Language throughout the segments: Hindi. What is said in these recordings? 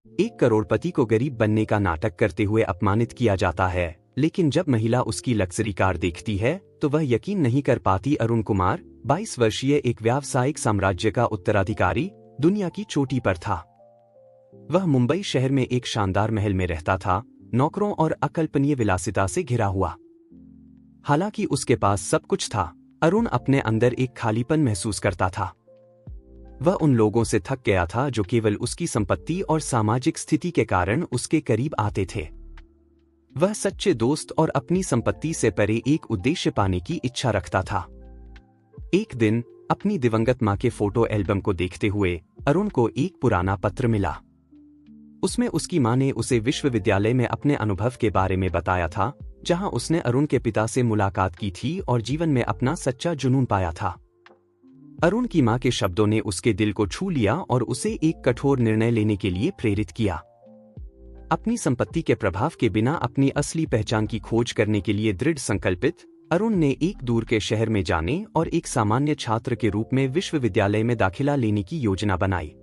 एक करोड़पति को गरीब बनने का नाटक करते हुए अपमानित किया जाता है, लेकिन जब महिला उसकी लग्जरी कार देखती है तो वह यकीन नहीं कर पाती। अरुण कुमार 22 वर्षीय एक व्यावसायिक साम्राज्य का उत्तराधिकारी दुनिया की चोटी पर था। वह मुंबई शहर में एक शानदार महल में रहता था, नौकरों और अकल्पनीय विलासिता से घिरा हुआ। हालांकि उसके पास सब कुछ था, अरुण अपने अंदर एक खालीपन महसूस करता था। वह उन लोगों से थक गया था जो केवल उसकी संपत्ति और सामाजिक स्थिति के कारण उसके करीब आते थे। वह सच्चे दोस्त और अपनी संपत्ति से परे एक उद्देश्य पाने की इच्छा रखता था। एक दिन अपनी दिवंगत मां के फोटो एल्बम को देखते हुए अरुण को एक पुराना पत्र मिला। उसमें उसकी मां ने उसे विश्वविद्यालय में अपने अनुभव के बारे में बताया था, जहां उसने अरुण के पिता से मुलाकात की थी और जीवन में अपना सच्चा जुनून पाया था। अरुण की मां के शब्दों ने उसके दिल को छू लिया और उसे एक कठोर निर्णय लेने के लिए प्रेरित किया। अपनी संपत्ति के प्रभाव के बिना अपनी असली पहचान की खोज करने के लिए दृढ़ संकल्पित अरुण ने एक दूर के शहर में जाने और एक सामान्य छात्र के रूप में विश्वविद्यालय में दाखिला लेने की योजना बनाई।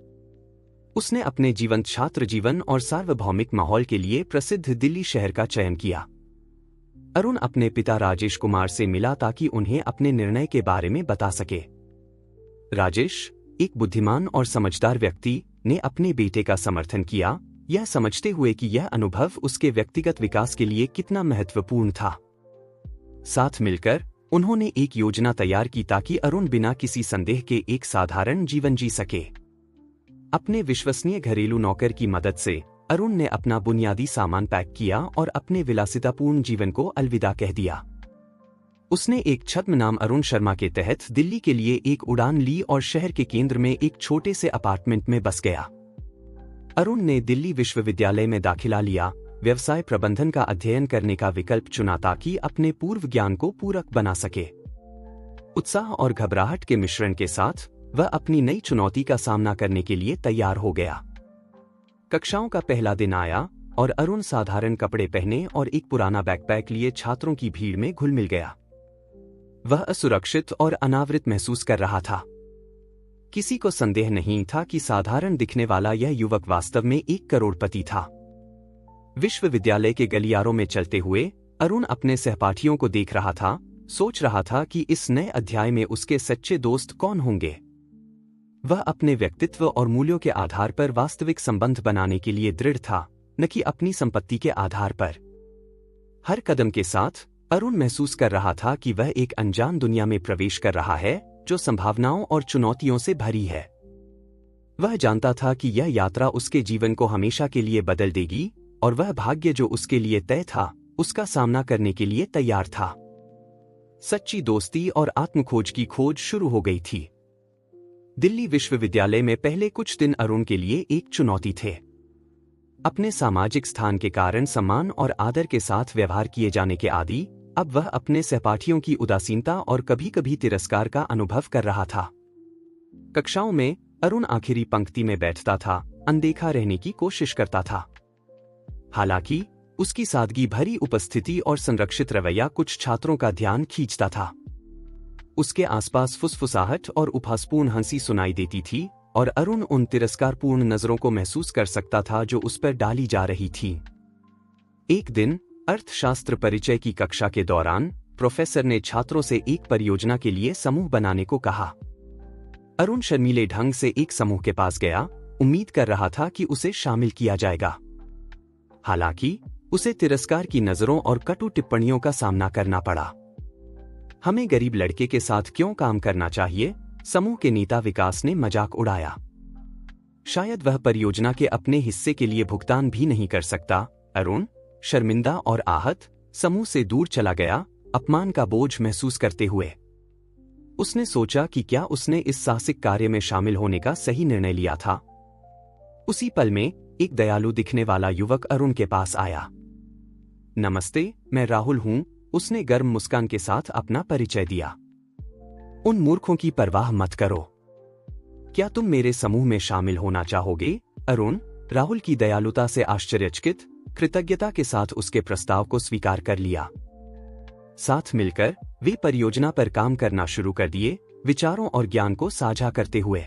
उसने अपने जीवंत छात्र जीवन और सार्वभौमिक माहौल के लिए प्रसिद्ध दिल्ली शहर का चयन किया। अरुण अपने पिता राजेश कुमार से मिला ताकि उन्हें अपने निर्णय के बारे में बता सके। राजेश, एक बुद्धिमान और समझदार व्यक्ति, ने अपने बेटे का समर्थन किया, यह समझते हुए कि यह अनुभव उसके व्यक्तिगत विकास के लिए कितना महत्वपूर्ण था। साथ मिलकर उन्होंने एक योजना तैयार की ताकि अरुण बिना किसी संदेह के एक साधारण जीवन जी सके। अपने विश्वसनीय घरेलू नौकर की मदद से अरुण ने अपना बुनियादी सामान पैक किया और अपने विलासितापूर्ण जीवन को अलविदा कह दिया। उसने एक छद्म नाम अरुण शर्मा के तहत दिल्ली के लिए एक उड़ान ली और शहर के केंद्र में एक छोटे से अपार्टमेंट में बस गया। अरुण ने दिल्ली विश्वविद्यालय में दाखिला लिया, व्यवसाय प्रबंधन का अध्ययन करने का विकल्प चुना ताकि अपने पूर्व ज्ञान को पूरक बना सके। उत्साह और घबराहट के मिश्रण के साथ वह अपनी नई चुनौती का सामना करने के लिए तैयार हो गया। कक्षाओं का पहला दिन आया और अरुण साधारण कपड़े पहने और एक पुराना बैकपैक लिए छात्रों की भीड़ में घुल मिल गया। वह असुरक्षित और अनावृत महसूस कर रहा था। किसी को संदेह नहीं था कि साधारण दिखने वाला यह युवक वास्तव में एक करोड़पति था। विश्वविद्यालय के गलियारों में चलते हुए अरुण अपने सहपाठियों को देख रहा था, सोच रहा था कि इस नए अध्याय में उसके सच्चे दोस्त कौन होंगे। वह अपने व्यक्तित्व और मूल्यों के आधार पर वास्तविक संबंध बनाने के लिए दृढ़ था, न कि अपनी संपत्ति के आधार पर। हर कदम के साथ अरुण महसूस कर रहा था कि वह एक अनजान दुनिया में प्रवेश कर रहा है जो संभावनाओं और चुनौतियों से भरी है। वह जानता था कि यह यात्रा उसके जीवन को हमेशा के लिए बदल देगी और वह भाग्य जो उसके लिए तय था, उसका सामना करने के लिए तैयार था। सच्ची दोस्ती और आत्मखोज की खोज शुरू हो गई थी। दिल्ली विश्वविद्यालय में पहले कुछ दिन अरुण के लिए एक चुनौती थे। अपने सामाजिक स्थान के कारण सम्मान और आदर के साथ व्यवहार किए जाने के आदी, अब वह अपने सहपाठियों की उदासीनता और कभी कभी तिरस्कार का अनुभव कर रहा था। कक्षाओं में अरुण आखिरी पंक्ति में बैठता था, अनदेखा रहने की कोशिश करता था। हालांकि उसकी सादगी भरी उपस्थिति और संरक्षित रवैया कुछ छात्रों का ध्यान खींचता था। उसके आसपास फुसफुसाहट और उपहासपूर्ण हंसी सुनाई देती थी और अरुण उन तिरस्कारपूर्ण नजरों को महसूस कर सकता था जो उस पर डाली जा रही थी। एक दिन अर्थशास्त्र परिचय की कक्षा के दौरान प्रोफेसर ने छात्रों से एक परियोजना के लिए समूह बनाने को कहा। अरुण शर्मीले ढंग से एक समूह के पास गया, उम्मीद कर रहा था कि उसे शामिल किया जाएगा। हालांकि उसे तिरस्कार की नजरों और कटु टिप्पणियों का सामना करना पड़ा। हमें गरीब लड़के के साथ क्यों काम करना चाहिए? समूह के नेता विकास ने मजाक उड़ाया। शायद वह परियोजना के अपने हिस्से के लिए भुगतान भी नहीं कर सकता। अरुण शर्मिंदा और आहत समूह से दूर चला गया, अपमान का बोझ महसूस करते हुए। उसने सोचा कि क्या उसने इस साहसिक कार्य में शामिल होने का सही निर्णय लिया था। उसी पल में एक दयालु दिखने वाला युवक अरुण के पास आया। नमस्ते, मैं राहुल हूं, उसने गर्म मुस्कान के साथ अपना परिचय दिया। उन मूर्खों की परवाह मत करो। क्या तुम मेरे समूह में शामिल होना चाहोगे? अरुण राहुल की दयालुता से आश्चर्यचकित कृतज्ञता के साथ उसके प्रस्ताव को स्वीकार कर लिया। साथ मिलकर वे परियोजना पर काम करना शुरू कर दिए, विचारों और ज्ञान को साझा करते हुए।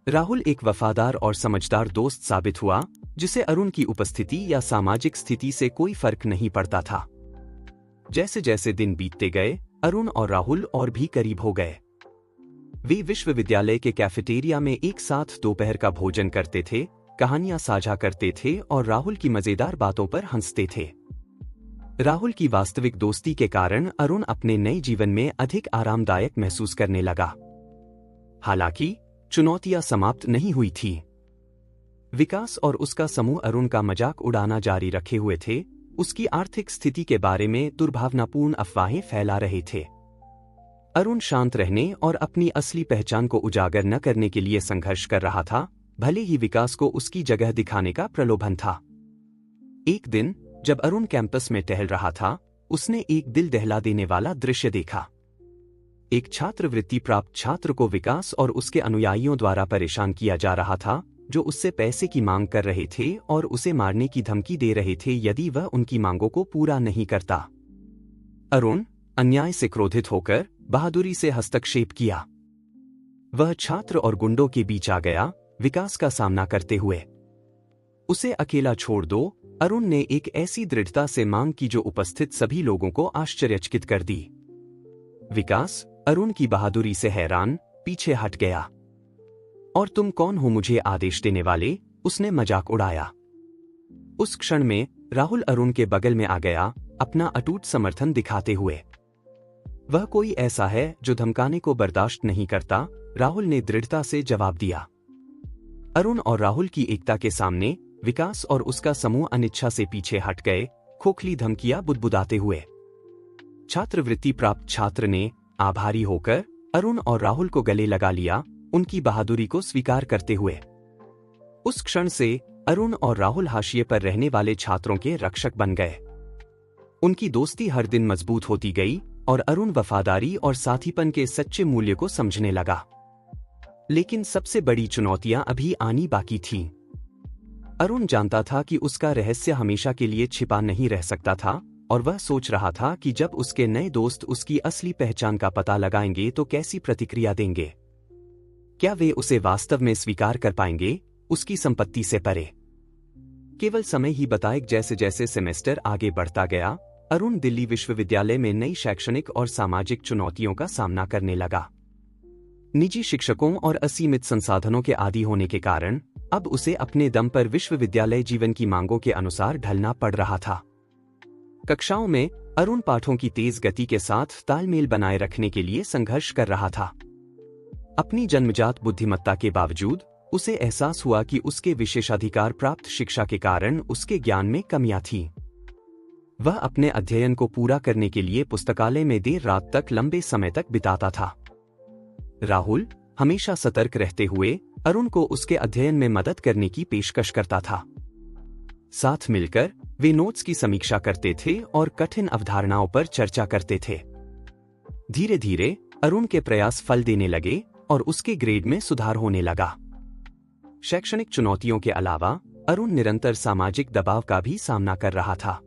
राहुल एक वफादार और समझदार दोस्त साबित हुआ, जिसे अरुण की उपस्थिति या सामाजिक स्थिति से कोई फर्क नहीं पड़ता था। जैसे जैसे दिन बीतते गए, अरुण और राहुल और भी करीब हो गए। वे विश्वविद्यालय के कैफेटेरिया में एक साथ दोपहर का भोजन करते थे, कहानियां साझा करते थे और राहुल की मजेदार बातों पर हंसते थे। राहुल की वास्तविक दोस्ती के कारण अरुण अपने नए जीवन में अधिक आरामदायक महसूस करने लगा। हालांकि चुनौतियां समाप्त नहीं हुई थी। विकास और उसका समूह अरुण का मजाक उड़ाना जारी रखे हुए थे, उसकी आर्थिक स्थिति के बारे में दुर्भावनापूर्ण अफवाहें फैला रहे थे। अरुण शांत रहने और अपनी असली पहचान को उजागर न करने के लिए संघर्ष कर रहा था, भले ही विकास को उसकी जगह दिखाने का प्रलोभन था। एक दिन जब अरुण कैंपस में टहल रहा था, उसने एक दिल दहला देने वाला दृश्य देखा। एक छात्रवृत्ति प्राप्त छात्र को विकास और उसके अनुयायियों द्वारा परेशान किया जा रहा था, जो उससे पैसे की मांग कर रहे थे और उसे मारने की धमकी दे रहे थे यदि वह उनकी मांगों को पूरा नहीं करता। अरुण अन्याय से क्रोधित होकर बहादुरी से हस्तक्षेप किया। वह छात्र और गुंडों के बीच आ गया, विकास का सामना करते हुए। उसे अकेला छोड़ दो, अरुण ने एक ऐसी दृढ़ता से मांग की जो उपस्थित सभी लोगों को आश्चर्यचकित कर दी। विकास अरुण की बहादुरी से हैरान पीछे हट गया। और तुम कौन हो मुझे आदेश देने वाले, उसने मजाक उड़ाया। उस क्षण में राहुल अरुण के बगल में आ गया, अपना अटूट समर्थन दिखाते हुए। वह कोई ऐसा है जो धमकाने को बर्दाश्त नहीं करता, राहुल ने दृढ़ता से जवाब दिया। अरुण और राहुल की एकता के सामने विकास और उसका समूह अनिच्छा से पीछे हट गए, खोखली धमकियां बुदबुदाते हुए। छात्रवृत्ति प्राप्त छात्र ने आभारी होकर अरुण और राहुल को गले लगा लिया, उनकी बहादुरी को स्वीकार करते हुए। उस क्षण से अरुण और राहुल हाशिए पर रहने वाले छात्रों के रक्षक बन गए। उनकी दोस्ती हर दिन मजबूत होती गई और अरुण वफादारी और साथीपन के सच्चे मूल्य को समझने लगा। लेकिन सबसे बड़ी चुनौतियां अभी आनी बाकी थीं। अरुण जानता था कि उसका रहस्य हमेशा के लिए छिपा नहीं रह सकता था, और वह सोच रहा था कि जब उसके नए दोस्त उसकी असली पहचान का पता लगाएंगे तो कैसी प्रतिक्रिया देंगे। क्या वे उसे वास्तव में स्वीकार कर पाएंगे, उसकी संपत्ति से परे? केवल समय ही बताएगा। जैसे जैसे सेमेस्टर आगे बढ़ता गया, अरुण दिल्ली विश्वविद्यालय में नई शैक्षणिक और सामाजिक चुनौतियों का सामना करने लगा। निजी शिक्षकों और असीमित संसाधनों के आदी होने के कारण अब उसे अपने दम पर विश्वविद्यालय जीवन की मांगों के अनुसार ढलना पड़ रहा था। कक्षाओं में अरुण पाठों की तेज गति के साथ तालमेल बनाए रखने के लिए संघर्ष कर रहा था। अपनी जन्मजात बुद्धिमत्ता के बावजूद उसे एहसास हुआ कि उसके विशेषाधिकार प्राप्त शिक्षा के कारण उसके ज्ञान में कमियां थीं। वह अपने अध्ययन को पूरा करने के लिए पुस्तकालय में देर रात तक लंबे समय तक बिताता था। राहुल हमेशा सतर्क रहते हुए अरुण को उसके अध्ययन में मदद करने की पेशकश करता था। साथ मिलकर वे नोट्स की समीक्षा करते थे और कठिन अवधारणाओं पर चर्चा करते थे। धीरे धीरे अरुण के प्रयास फल देने लगे और उसके ग्रेड में सुधार होने लगा। शैक्षणिक चुनौतियों के अलावा अरुण निरंतर सामाजिक दबाव का भी सामना कर रहा था।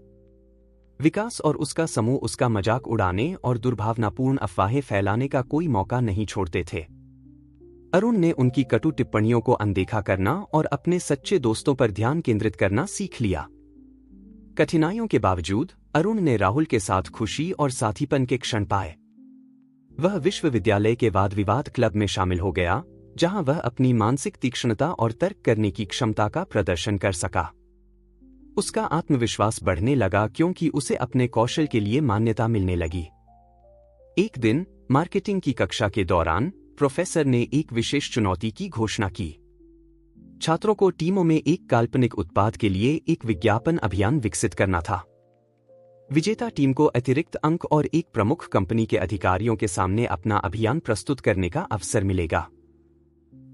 विकास और उसका समूह उसका मजाक उड़ाने और दुर्भावनापूर्ण अफवाहें फैलाने का कोई मौका नहीं छोड़ते थे। अरुण ने उनकी कटु टिप्पणियों को अनदेखा करना और अपने सच्चे दोस्तों पर ध्यान केंद्रित करना सीख लिया। कठिनाइयों के बावजूद अरुण ने राहुल के साथ खुशी और साथीपन के क्षण पाए। वह विश्वविद्यालय के वाद विवाद क्लब में शामिल हो गया, जहां वह अपनी मानसिक तीक्ष्णता और तर्क करने की क्षमता का प्रदर्शन कर सका। उसका आत्मविश्वास बढ़ने लगा क्योंकि उसे अपने कौशल के लिए मान्यता मिलने लगी। एक दिन मार्केटिंग की कक्षा के दौरान प्रोफेसर ने एक विशेष चुनौती की घोषणा की। छात्रों को टीमों में एक काल्पनिक उत्पाद के लिए एक विज्ञापन अभियान विकसित करना था। विजेता टीम को अतिरिक्त अंक और एक प्रमुख कंपनी के अधिकारियों के सामने अपना अभियान प्रस्तुत करने का अवसर मिलेगा।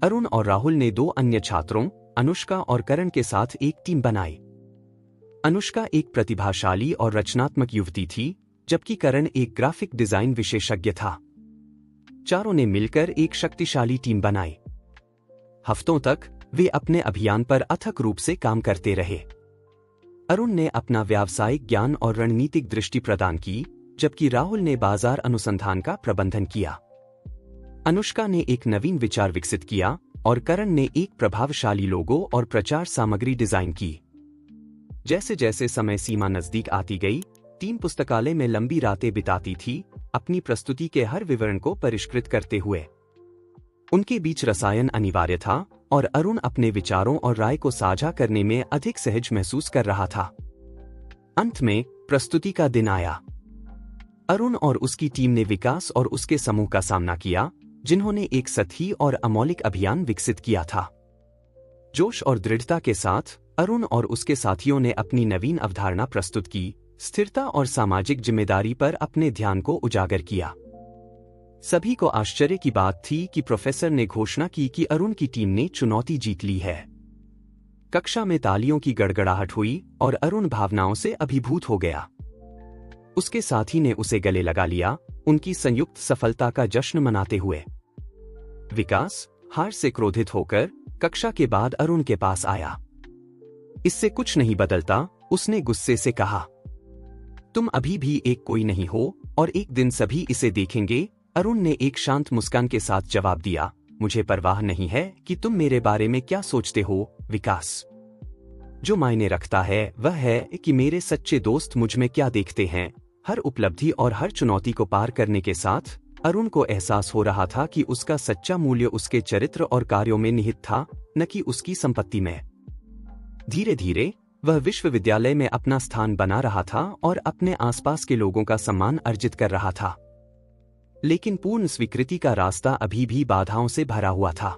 अरुण और राहुल ने दो अन्य छात्रों, अनुष्का और करण के साथ एक टीम बनाई। अनुष्का एक प्रतिभाशाली और रचनात्मक युवती थी, जबकि करण एक ग्राफिक डिजाइन विशेषज्ञ था। चारों ने मिलकर एक शक्तिशाली टीम बनाई। हफ्तों तक वे अपने अभियान पर अथक रूप से काम करते रहे। अरुण ने अपना व्यावसायिक ज्ञान और रणनीतिक दृष्टि प्रदान की, जबकि राहुल ने बाजार अनुसंधान का प्रबंधन किया। अनुष्का ने एक नवीन विचार विकसित किया और करण ने एक प्रभावशाली लोगो और प्रचार सामग्री डिजाइन की। जैसे जैसे समय सीमा नजदीक आती गई, टीम पुस्तकालय में लंबी रातें बिताती थी, अपनी प्रस्तुति के हर विवरण को परिष्कृत करते हुए। उनके बीच रसायन अनिवार्य था और अरुण अपने विचारों और राय को साझा करने में अधिक सहज महसूस कर रहा था। अंत में प्रस्तुति का दिन आया। अरुण और उसकी टीम ने विकास और उसके समूह का सामना किया, जिन्होंने एक सतही और अमौलिक अभियान विकसित किया था। जोश और दृढ़ता के साथ अरुण और उसके साथियों ने अपनी नवीन अवधारणा प्रस्तुत की, स्थिरता और सामाजिक जिम्मेदारी पर अपने ध्यान को उजागर किया। सभी को आश्चर्य की बात थी कि प्रोफेसर ने घोषणा की कि अरुण की टीम ने चुनौती जीत ली है। कक्षा में तालियों की गड़गड़ाहट हुई और अरुण भावनाओं से अभिभूत हो गया। उसके साथी ने उसे गले लगा लिया, उनकी संयुक्त सफलता का जश्न मनाते हुए। विकास हार से क्रोधित होकर कक्षा के बाद अरुण के पास आया। इससे कुछ नहीं बदलता, उसने गुस्से से कहा। तुम अभी भी एक कोई नहीं हो और एक दिन सभी इसे देखेंगे। अरुण ने एक शांत मुस्कान के साथ जवाब दिया, मुझे परवाह नहीं है कि तुम मेरे बारे में क्या सोचते हो, विकास। जो मायने रखता है वह है कि मेरे सच्चे दोस्त मुझ में क्या देखते हैं। हर उपलब्धि और हर चुनौती को पार करने के साथ अरुण को एहसास हो रहा था कि उसका सच्चा मूल्य उसके चरित्र और कार्यों में निहित था, न कि उसकी संपत्ति में। धीरे धीरे वह विश्वविद्यालय में अपना स्थान बना रहा था और अपने आसपास के लोगों का सम्मान अर्जित कर रहा था। लेकिन पूर्ण स्वीकृति का रास्ता अभी भी बाधाओं से भरा हुआ था।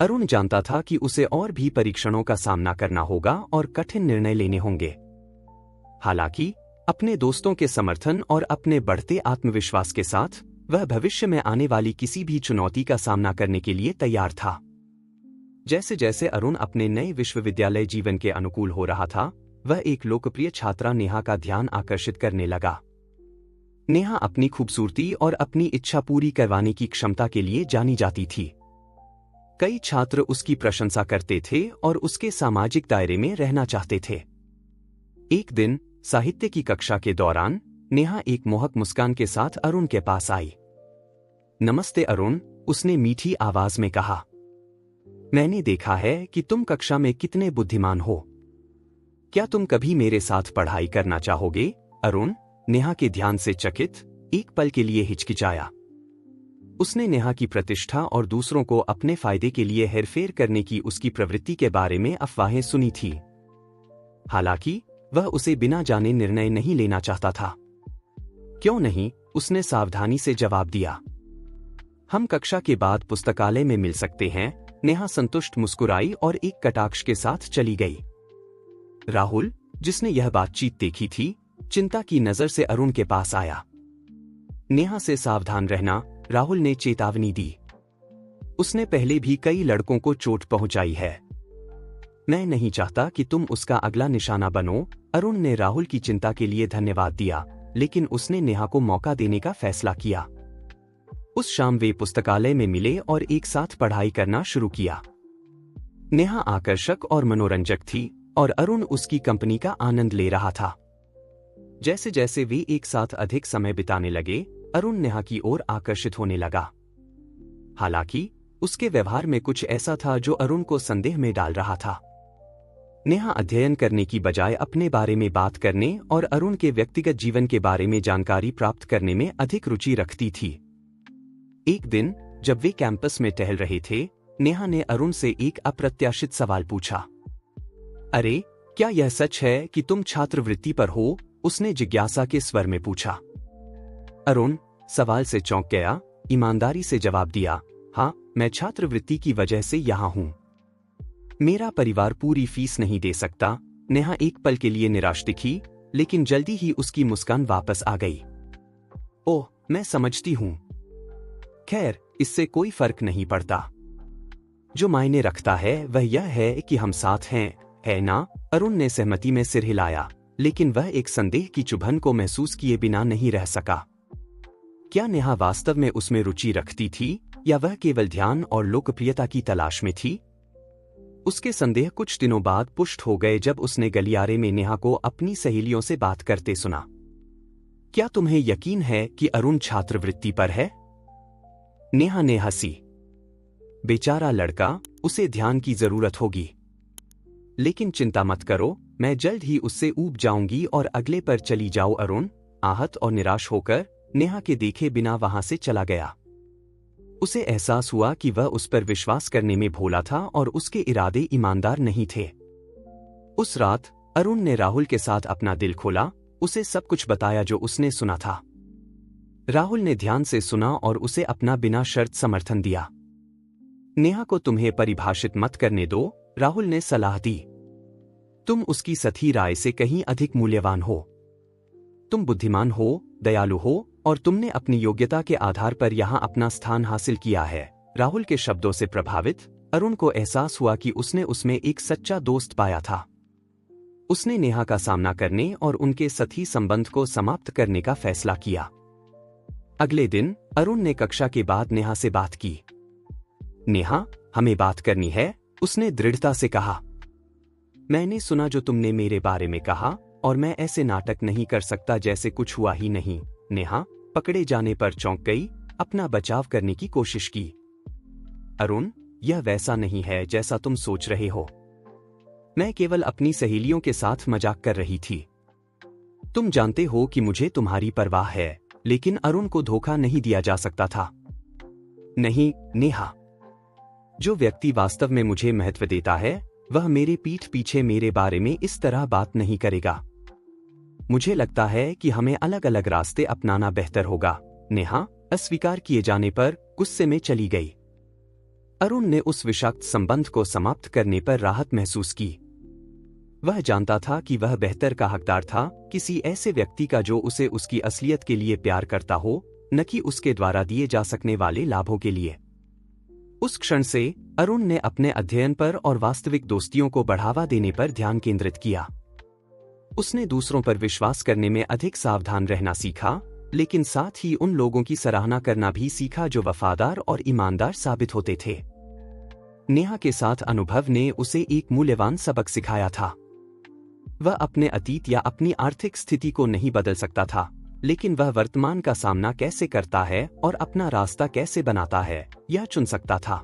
अरुण जानता था कि उसे और भी परीक्षणों का सामना करना होगा और कठिन निर्णय लेने होंगे। हालांकि अपने दोस्तों के समर्थन और अपने बढ़ते आत्मविश्वास के साथ वह भविष्य में आने वाली किसी भी चुनौती का सामना करने के लिए तैयार था। जैसे जैसे अरुण अपने नए विश्वविद्यालय जीवन के अनुकूल हो रहा था, वह एक लोकप्रिय छात्रा नेहा का ध्यान आकर्षित करने लगा। नेहा अपनी खूबसूरती और अपनी इच्छा पूरी करवाने की क्षमता के लिए जानी जाती थी। कई छात्र उसकी प्रशंसा करते थे और उसके सामाजिक दायरे में रहना चाहते थे। एक दिन साहित्य की कक्षा के दौरान नेहा एक मोहक मुस्कान के साथ अरुण के पास आई। नमस्ते अरुण, उसने मीठी आवाज में कहा। मैंने देखा है कि तुम कक्षा में कितने बुद्धिमान हो। क्या तुम कभी मेरे साथ पढ़ाई करना चाहोगे? अरुण नेहा के ध्यान से चकित एक पल के लिए हिचकिचाया। उसने नेहा की प्रतिष्ठा और दूसरों को अपने फायदे के लिए हेरफेर करने की उसकी प्रवृत्ति के बारे में अफवाहें सुनी थी। हालांकि वह उसे बिना जाने निर्णय नहीं लेना चाहता था। क्यों नहीं, उसने सावधानी से जवाब दिया। हम कक्षा के बाद पुस्तकालय में मिल सकते हैं। नेहा संतुष्ट मुस्कुराई और एक कटाक्ष के साथ चली गई। राहुल, जिसने यह बातचीत देखी थी, चिंता की नजर से अरुण के पास आया। नेहा से सावधान रहना, राहुल ने चेतावनी दी। उसने पहले भी कई लड़कों को चोट पहुंचाई है। मैं नहीं चाहता कि तुम उसका अगला निशाना बनो। अरुण ने राहुल की चिंता के लिए धन्यवाद दिया, लेकिन उसने नेहा को मौका देने का फैसला किया। उस शाम वे पुस्तकालय में मिले और एक साथ पढ़ाई करना शुरू किया। नेहा आकर्षक और मनोरंजक थी और अरुण उसकी कंपनी का आनंद ले रहा था। जैसे जैसे वे एक साथ अधिक समय बिताने लगे, अरुण नेहा की ओर आकर्षित होने लगा। हालांकि उसके व्यवहार में कुछ ऐसा था जो अरुण को संदेह में डाल रहा था। नेहा अध्ययन करने की बजाय अपने बारे में बात करने और अरुण के व्यक्तिगत जीवन के बारे में जानकारी प्राप्त करने में अधिक रुचि रखती थी। एक दिन जब वे कैंपस में टहल रहे थे, नेहा ने अरुण से एक अप्रत्याशित सवाल पूछा। अरे, क्या यह सच है कि तुम छात्रवृत्ति पर हो? उसने जिज्ञासा के स्वर में पूछा। अरुण सवाल से चौंक गया, ईमानदारी से जवाब दिया, हाँ, मैं छात्रवृत्ति की वजह से यहाँ हूं। मेरा परिवार पूरी फीस नहीं दे सकता। नेहा एक पल के लिए निराश दिखी, लेकिन जल्दी ही उसकी मुस्कान वापस आ गई। ओह, मैं समझती हूं। खैर, इससे कोई फर्क नहीं पड़ता। जो मायने रखता है वह यह है कि हम साथ हैं, है ना? अरुण ने सहमति में सिर हिलाया, लेकिन वह एक संदेह की चुभन को महसूस किए बिना नहीं रह सका। क्या नेहा वास्तव में उसमें रुचि रखती थी या वह केवल ध्यान और लोकप्रियता की तलाश में थी? उसके संदेह कुछ दिनों बाद पुष्ट हो गए जब उसने गलियारे में नेहा को अपनी सहेलियों से बात करते सुना। क्या तुम्हें यकीन है कि अरुण छात्रवृत्ति पर है? नेहा ने हंसी। बेचारा लड़का, उसे ध्यान की जरूरत होगी। लेकिन चिंता मत करो, मैं जल्द ही उससे ऊब जाऊंगी और अगले पर चली जाओ। अरुण आहत और निराश होकर नेहा के देखे बिना वहां से चला गया। उसे एहसास हुआ कि वह उस पर विश्वास करने में भोला था और उसके इरादे ईमानदार नहीं थे। उस रात अरुण ने राहुल के साथ अपना दिल खोला, उसे सब कुछ बताया जो उसने सुना था। राहुल ने ध्यान से सुना और उसे अपना बिना शर्त समर्थन दिया। नेहा को तुम्हें परिभाषित मत करने दो, राहुल ने सलाह दी। तुम उसकी सही राय से कहीं अधिक मूल्यवान हो। तुम बुद्धिमान हो, दयालु हो और तुमने अपनी योग्यता के आधार पर यहां अपना स्थान हासिल किया है। राहुल के शब्दों से प्रभावित अरुण को एहसास हुआ कि उसने उसमें एक सच्चा दोस्त पाया था। उसने नेहा का सामना करने और उनके सही संबंध को समाप्त करने का फैसला किया। अगले दिन अरुण ने कक्षा के बाद नेहा से बात की। नेहा, हमें बात करनी है, उसने दृढ़ता से कहा। मैंने सुना जो तुमने मेरे बारे में कहा और मैं ऐसे नाटक नहीं कर सकता जैसे कुछ हुआ ही नहीं। नेहा पकड़े जाने पर चौंक गई, अपना बचाव करने की कोशिश की। अरुण, यह वैसा नहीं है जैसा तुम सोच रहे हो। मैं केवल अपनी सहेलियों के साथ मजाक कर रही थी। तुम जानते हो कि मुझे तुम्हारी परवाह है, लेकिन अरुण को धोखा नहीं दिया जा सकता था। नहीं नेहा, जो व्यक्ति वास्तव में मुझे महत्व देता है वह मेरे पीठ पीछे मेरे बारे में इस तरह बात नहीं करेगा। मुझे लगता है कि हमें अलग अलग रास्ते अपनाना बेहतर होगा। नेहा अस्वीकार किए जाने पर गुस्से में चली गई। अरुण ने उस विषाक्त संबंध को समाप्त करने पर राहत महसूस की। वह जानता था कि वह बेहतर का हकदार था, किसी ऐसे व्यक्ति का जो उसे उसकी असलियत के लिए प्यार करता हो, न कि उसके द्वारा दिए जा सकने वाले लाभों के लिए। उस क्षण से अरुण ने अपने अध्ययन पर और वास्तविक दोस्तियों को बढ़ावा देने पर ध्यान केंद्रित किया। उसने दूसरों पर विश्वास करने में अधिक सावधान रहना सीखा, लेकिन साथ ही उन लोगों की सराहना करना भी सीखा जो वफादार और ईमानदार साबित होते थे। नेहा के साथ अनुभव ने उसे एक मूल्यवान सबक सिखाया था। वह अपने अतीत या अपनी आर्थिक स्थिति को नहीं बदल सकता था, लेकिन वह वर्तमान का सामना कैसे करता है और अपना रास्ता कैसे बनाता है, यह चुन सकता था।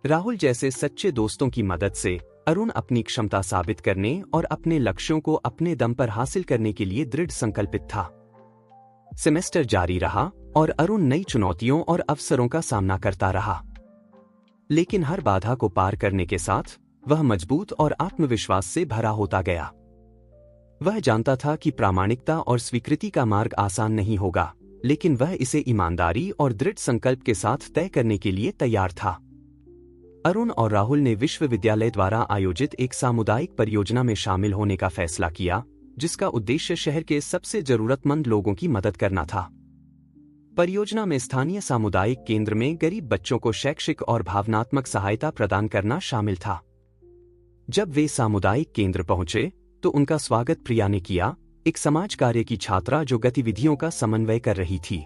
राहुल जैसे सच्चे दोस्तों की मदद से अरुण अपनी क्षमता साबित करने और अपने लक्ष्यों को अपने दम पर हासिल करने के लिए दृढ़ संकल्पित था। सेमेस्टर जारी रहा और अरुण नई चुनौतियों और अवसरों का सामना करता रहा। लेकिन हर बाधा को पार करने के साथ वह मजबूत और आत्मविश्वास से भरा होता गया। वह जानता था कि प्रामाणिकता और स्वीकृति का मार्ग आसान नहीं होगा, लेकिन वह इसे ईमानदारी और दृढ़ संकल्प के साथ तय करने के लिए तैयार था। अरुण और राहुल ने विश्वविद्यालय द्वारा आयोजित एक सामुदायिक परियोजना में शामिल होने का फैसला किया, जिसका उद्देश्य शहर के सबसे जरूरतमंद लोगों की मदद करना था। परियोजना में स्थानीय सामुदायिक केंद्र में गरीब बच्चों को शैक्षिक और भावनात्मक सहायता प्रदान करना शामिल था। जब वे सामुदायिक केंद्र पहुंचे तो उनका स्वागत प्रिया ने किया, एक समाज कार्य की छात्रा जो गतिविधियों का समन्वय कर रही थी।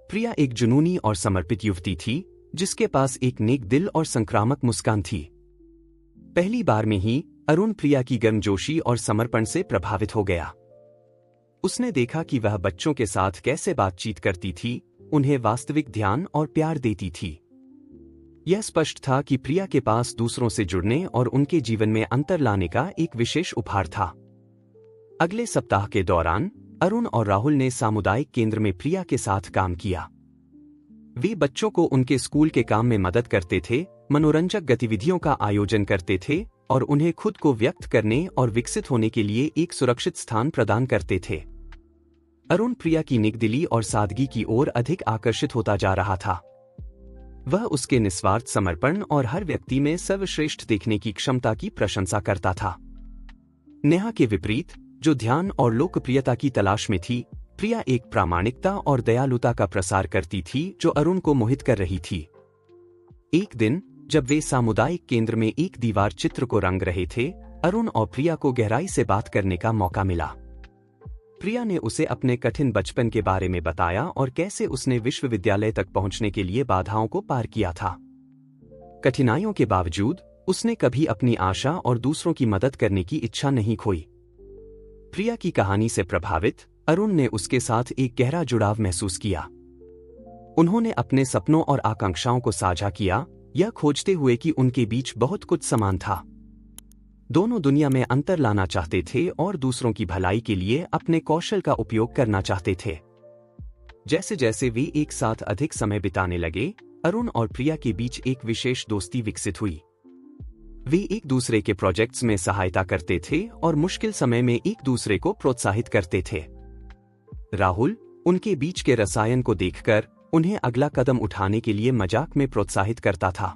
प्रिया एक जुनूनी और समर्पित युवती थी, जिसके पास एक नेक दिल और संक्रामक मुस्कान थी। पहली बार में ही अरुण प्रिया की गर्मजोशी और समर्पण से प्रभावित हो गया। उसने देखा कि वह बच्चों के साथ कैसे बातचीत करती थी, उन्हें वास्तविक ध्यान और प्यार देती थी। यह स्पष्ट था कि प्रिया के पास दूसरों से जुड़ने और उनके जीवन में अंतर लाने का एक विशेष उपहार था। अगले सप्ताह के दौरान अरुण और राहुल ने सामुदायिक केंद्र में प्रिया के साथ काम किया। वे बच्चों को उनके स्कूल के काम में मदद करते थे, मनोरंजक गतिविधियों का आयोजन करते थे और उन्हें खुद को व्यक्त करने और विकसित होने के लिए एक सुरक्षित स्थान प्रदान करते थे। अरुण प्रिया की नेकदिली और सादगी की ओर अधिक आकर्षित होता जा रहा था। वह उसके निस्वार्थ समर्पण और हर व्यक्ति में सर्वश्रेष्ठ देखने की क्षमता की प्रशंसा करता था। नेहा के विपरीत, जो ध्यान और लोकप्रियता की तलाश में थी, प्रिया एक प्रामाणिकता और दयालुता का प्रसार करती थी जो अरुण को मोहित कर रही थी। एक दिन जब वे सामुदायिक केंद्र में एक दीवार चित्र को रंग रहे थे, अरुण और प्रिया को गहराई से बात करने का मौका मिला। प्रिया ने उसे अपने कठिन बचपन के बारे में बताया और कैसे उसने विश्वविद्यालय तक पहुंचने के लिए बाधाओं को पार किया था। कठिनाइयों के बावजूद उसने कभी अपनी आशा और दूसरों की मदद करने की इच्छा नहीं खोई। प्रिया की कहानी से प्रभावित अरुण ने उसके साथ एक गहरा जुड़ाव महसूस किया। उन्होंने अपने सपनों और आकांक्षाओं को साझा किया, यह खोजते हुए कि उनके बीच बहुत कुछ समान था। दोनों दुनिया में अंतर लाना चाहते थे और दूसरों की भलाई के लिए अपने कौशल का उपयोग करना चाहते थे। जैसे जैसे वे एक साथ अधिक समय बिताने लगे, अरुण और प्रिया के बीच एक विशेष दोस्ती विकसित हुई। वे एक दूसरे के प्रोजेक्ट्स में सहायता करते थे और मुश्किल समय में एक दूसरे को प्रोत्साहित करते थे। राहुल उनके बीच के रसायन को देखकर उन्हें अगला कदम उठाने के लिए मजाक में प्रोत्साहित करता था।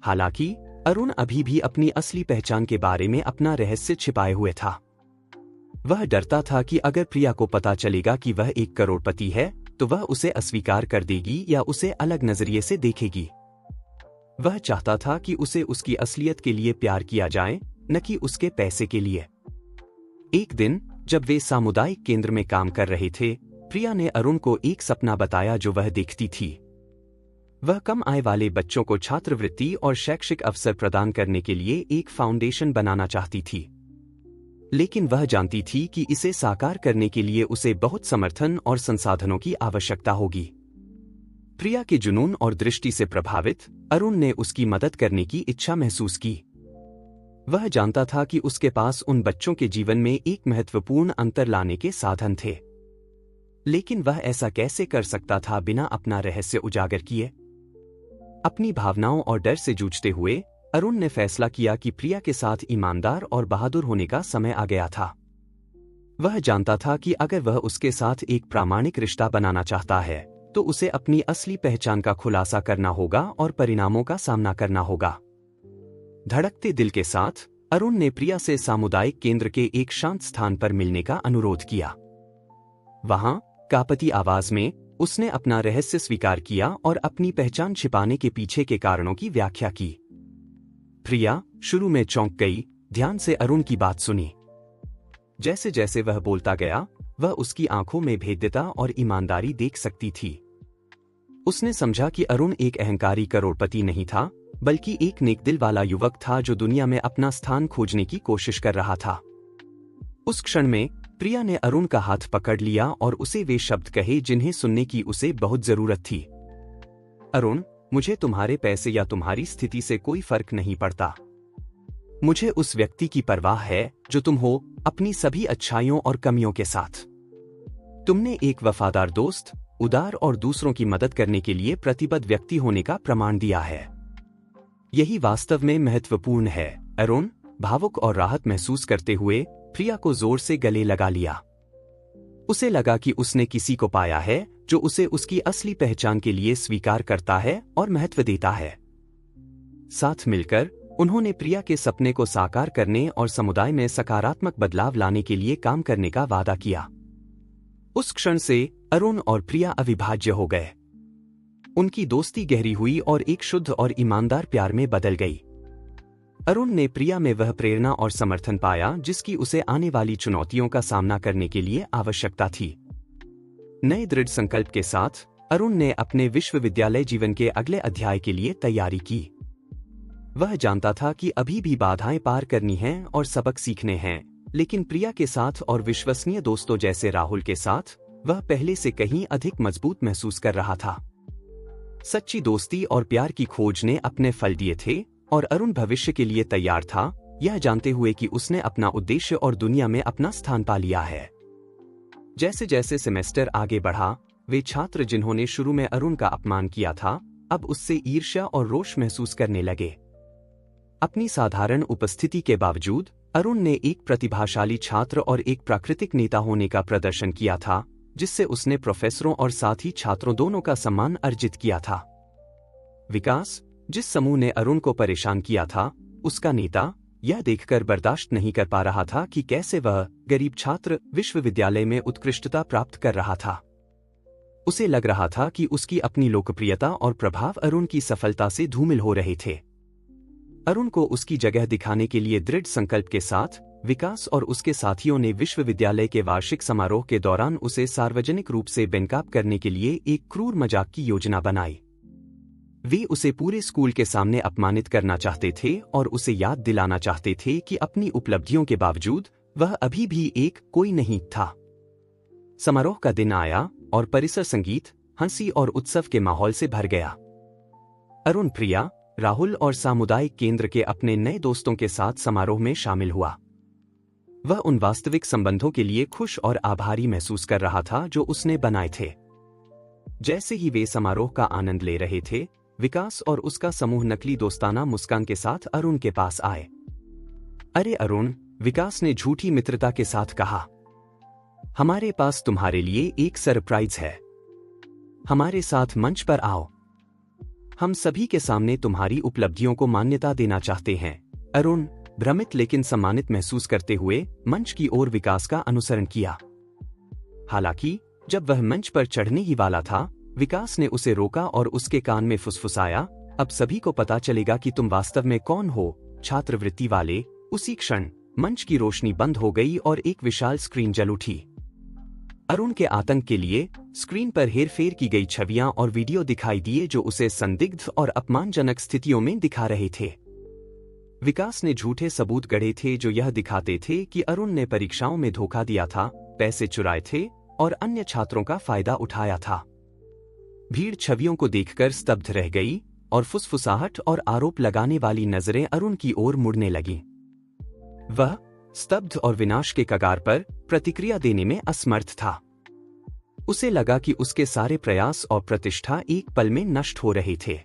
हालांकि अरुण अभी भी अपनी असली पहचान के बारे में अपना रहस्य छिपाए हुए था। वह डरता था कि अगर प्रिया को पता चलेगा कि वह एक करोड़पति है तो वह उसे अस्वीकार कर देगी या उसे अलग नजरिए से देखेगी। वह चाहता था कि उसे उसकी असलियत के लिए प्यार किया जाए, न कि उसके पैसे के लिए। एक दिन जब वे सामुदायिक केंद्र में काम कर रहे थे, प्रिया ने अरुण को एक सपना बताया जो वह देखती थी। वह कम आय वाले बच्चों को छात्रवृत्ति और शैक्षिक अवसर प्रदान करने के लिए एक फाउंडेशन बनाना चाहती थी। लेकिन वह जानती थी कि इसे साकार करने के लिए उसे बहुत समर्थन और संसाधनों की आवश्यकता होगी। प्रिया के जुनून और दृष्टि से प्रभावित अरुण ने उसकी मदद करने की इच्छा महसूस की। वह जानता था कि उसके पास उन बच्चों के जीवन में एक महत्वपूर्ण अंतर लाने के साधन थे। लेकिन वह ऐसा कैसे कर सकता था बिना अपना रहस्य उजागर किए? अपनी भावनाओं और डर से जूझते हुए अरुण ने फैसला किया कि प्रिया के साथ ईमानदार और बहादुर होने का समय आ गया था। वह जानता था कि अगर वह उसके साथ एक प्रामाणिक रिश्ता बनाना चाहता है तो उसे अपनी असली पहचान का खुलासा करना होगा और परिणामों का सामना करना होगा। धड़कते दिल के साथ अरुण ने प्रिया से सामुदायिक केंद्र के एक शांत स्थान पर मिलने का अनुरोध किया। वहां कापती आवाज में उसने अपना रहस्य स्वीकार किया और अपनी पहचान छिपाने के पीछे के कारणों की व्याख्या की। प्रिया शुरू में चौंक गई, ध्यान से अरुण की बात सुनी। जैसे जैसे वह बोलता गया, वह उसकी आंखों में भेद्यता और ईमानदारी देख सकती थी। उसने समझा कि अरुण एक अहंकारी करोड़पति नहीं था, बल्कि एक नेक दिल वाला युवक था जो दुनिया में अपना स्थान खोजने की कोशिश कर रहा था। उस क्षण में प्रिया ने अरुण का हाथ पकड़ लिया और उसे वे शब्द कहे जिन्हें सुनने की उसे बहुत जरूरत थी। अरुण, मुझे तुम्हारे पैसे या तुम्हारी स्थिति से कोई फर्क नहीं पड़ता। मुझे उस व्यक्ति की परवाह है जो तुम हो, अपनी सभी अच्छाइयों और कमियों के साथ। तुमने एक वफादार दोस्त, उदार और दूसरों की मदद करने के लिए प्रतिबद्ध व्यक्ति होने का प्रमाण दिया है। यही वास्तव में महत्वपूर्ण है। अरुण भावुक और राहत महसूस करते हुए प्रिया को जोर से गले लगा लिया। उसे लगा कि उसने किसी को पाया है जो उसे उसकी असली पहचान के लिए स्वीकार करता है और महत्व देता है। साथ मिलकर उन्होंने प्रिया के सपने को साकार करने और समुदाय में सकारात्मक बदलाव लाने के लिए काम करने का वादा किया। उस क्षण से अरुण और प्रिया अविभाज्य हो गए। उनकी दोस्ती गहरी हुई और एक शुद्ध और ईमानदार प्यार में बदल गई। अरुण ने प्रिया में वह प्रेरणा और समर्थन पाया जिसकी उसे आने वाली चुनौतियों का सामना करने के लिए आवश्यकता थी। नए दृढ़ संकल्प के साथ अरुण ने अपने विश्वविद्यालय जीवन के अगले अध्याय के लिए तैयारी की। वह जानता था कि अभी भी बाधाएं पार करनी हैं और सबक सीखने हैं, लेकिन प्रिया के साथ और विश्वसनीय दोस्तों जैसे राहुल के साथ वह पहले से कहीं अधिक मजबूत महसूस कर रहा था। सच्ची दोस्ती और प्यार की खोज ने अपने फल दिए थे और अरुण भविष्य के लिए तैयार था, यह जानते हुए कि उसने अपना उद्देश्य और दुनिया में अपना स्थान पा लिया है। जैसे जैसे सेमेस्टर आगे बढ़ा, वे छात्र जिन्होंने शुरू में अरुण का अपमान किया था, अब उससे ईर्ष्या और रोष महसूस करने लगे। अपनी साधारण उपस्थिति के बावजूद अरुण ने एक प्रतिभाशाली छात्र और एक प्राकृतिक नेता होने का प्रदर्शन किया था, जिससे उसने प्रोफेसरों और साथ ही छात्रों दोनों का सम्मान अर्जित किया था। विकास, जिस समूह ने अरुण को परेशान किया था, उसका नेता यह देखकर बर्दाश्त नहीं कर पा रहा था कि कैसे वह गरीब छात्र विश्वविद्यालय में उत्कृष्टता प्राप्त कर रहा था। उसे लग रहा था कि उसकी अपनी लोकप्रियता और प्रभाव अरुण की सफलता से धूमिल हो रहे थे। अरुण को उसकी जगह दिखाने के लिए दृढ़ संकल्प के साथ विकास और उसके साथियों ने विश्वविद्यालय के वार्षिक समारोह के दौरान उसे सार्वजनिक रूप से बेनकाब करने के लिए एक क्रूर मजाक की योजना बनाई। वे उसे पूरे स्कूल के सामने अपमानित करना चाहते थे और उसे याद दिलाना चाहते थे कि अपनी उपलब्धियों के बावजूद वह अभी भी एक कोई नहीं था। समारोह का दिन आया और परिसर संगीत, हंसी और उत्सव के माहौल से भर गया। अरुण प्रिया, राहुल और सामुदायिक केंद्र के अपने नए दोस्तों के साथ समारोह में शामिल हुआ। वह उन वास्तविक संबंधों के लिए खुश और आभारी महसूस कर रहा था जो उसने बनाए थे। जैसे ही वे समारोह का आनंद ले रहे थे, विकास और उसका समूह नकली दोस्ताना मुस्कान के साथ अरुण के पास आए। अरे अरुण, विकास ने झूठी मित्रता के साथ कहा, हमारे पास तुम्हारे लिए एक सरप्राइज है। हमारे साथ मंच पर आओ। हम सभी के सामने तुम्हारी उपलब्धियों को मान्यता देना चाहते हैं। अरुण, भ्रमित लेकिन सम्मानित महसूस करते हुए, मंच की ओर विकास का अनुसरण किया। हालांकि जब वह मंच पर चढ़ने ही वाला था, विकास ने उसे रोका और उसके कान में फुसफुसाया, अब सभी को पता चलेगा कि तुम वास्तव में कौन हो, छात्रवृत्ति वाले। उसी क्षण मंच की रोशनी बंद हो गई और एक विशाल स्क्रीन जल उठी। अरुण के आतंक के लिए स्क्रीन पर हेरफेर की गई छवियां और वीडियो दिखाई दिए जो उसे संदिग्ध और अपमानजनक स्थितियों में दिखा रहे थे। विकास ने झूठे सबूत गढ़े थे जो यह दिखाते थे कि अरुण ने परीक्षाओं में धोखा दिया था, पैसे चुराए थे और अन्य छात्रों का फायदा उठाया था। भीड़ छवियों को देखकर स्तब्ध रह गई और फुसफुसाहट और आरोप लगाने वाली नजरें अरुण की ओर मुड़ने लगीं। वह स्तब्ध और विनाश के कगार पर प्रतिक्रिया देने में असमर्थ था। उसे लगा कि उसके सारे प्रयास और प्रतिष्ठा एक पल में नष्ट हो रहे थे।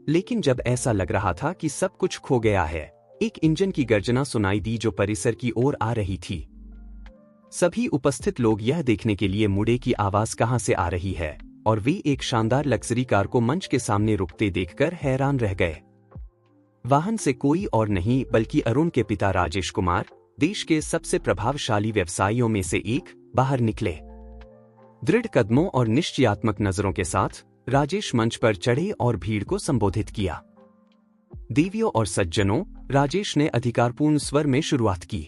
लेकिन जब ऐसा लग रहा था कि सब कुछ खो गया है, एक इंजन की गर्जना सुनाई दी जो परिसर की ओर आ रही थी। सभी उपस्थित लोग यह देखने के लिए मुड़े कि आवाज कहां से आ रही है, और वे एक शानदार लग्जरी कार को मंच के सामने रुकते देखकर हैरान रह गए। वाहन से कोई और नहीं बल्कि अरुण के पिता राजेश कुमार, देश के सबसे प्रभावशाली व्यवसायियों में से एक, बाहर निकले। दृढ़ कदमों और निश्चयात्मक नजरों के साथ राजेश मंच पर चढ़े और भीड़ को संबोधित किया। देवियों और सज्जनों, राजेश ने अधिकारपूर्ण स्वर में शुरुआत की।